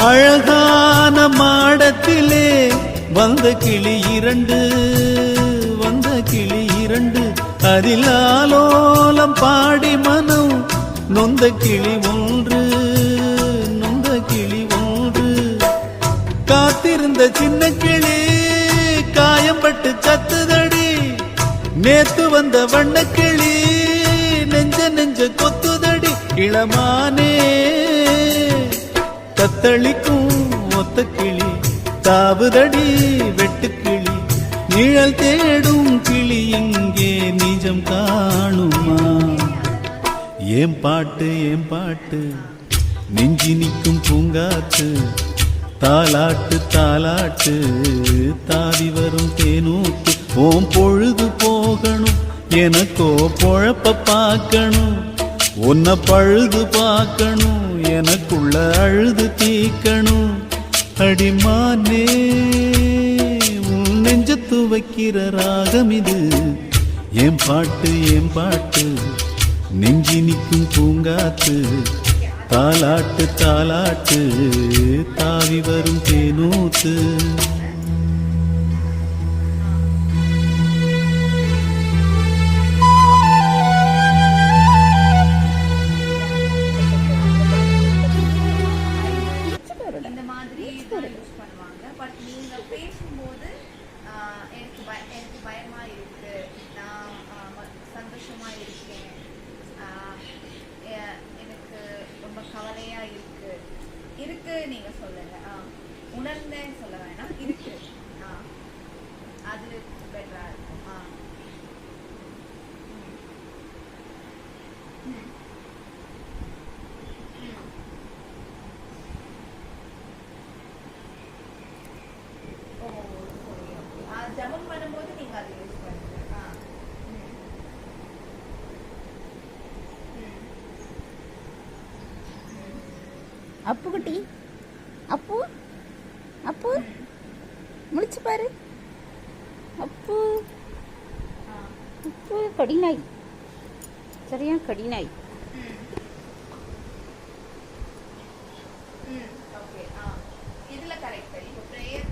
அழகான மாடத்திலே வந்த கிளி இரண்டு, வந்த கிளி இரண்டு, அதில் ஆலோலம் பாடி மனம் நொந்த கிளி ஒன்று, நொந்த கிளி ஒன்று. காத்திருந்த சின்ன கிளி காயம்பட்டு சத்துதடி, நேத்து வந்த வண்ண கிளி நெஞ்ச நெஞ்ச கொத்துதடி. இளமானே தத்தளிக்கும் ஒத்த கிளி தாவுதடி வெட்டுக்கிளி, நிழல் தேடும் கிளி இங்கே நிஜம் காணுமா? ஏன் பாட்டு ஏன் பாட்டு நெஞ்சி நிற்கும் பூங்காத்து, தாலாட்டு தாலாட்டு தாவி வரும் தேனூத்து. ஓம் பொழுது போகணும் எனக்கோ பொழப்ப பார்க்கணும், உன்னை பழுது பார்க்கணும் எனக்குள்ள அழுது தீக்கணும். அடிமானே உன் நெஞ்ச துவைக்கிற ராகம் இது, ஏன் பாட்டு ஏன் பாட்டு நெஞ்சி நிற்கும் பூங்காத்து, தாலாட்டு தாலாட்டு தாவி வரும் தேனூத்து. எனக்கு பயமா இருக்கு, நான் சந்தோஷமா இருக்கேன், எனக்கு ரொம்ப கவலையா இருக்கு, இருக்கு நீங்க சொல்லுங்க. உணர்ந்தேன்னு சொல்ல வேணாம், இருக்கு. அது பெட்டரா இருக்கும். ஜபம் பண்ணும்போது நீங்க அதை யூஸ் பண்ணுங்க. அப்பு குட்டி, அப்பு அப்பு முடிச்சு பாரு. அப்பு அப்பு கடிநாய், சரியா கடிநாய். ஓகே, இதுல கரெக்ட். இப்போ பிரேயர்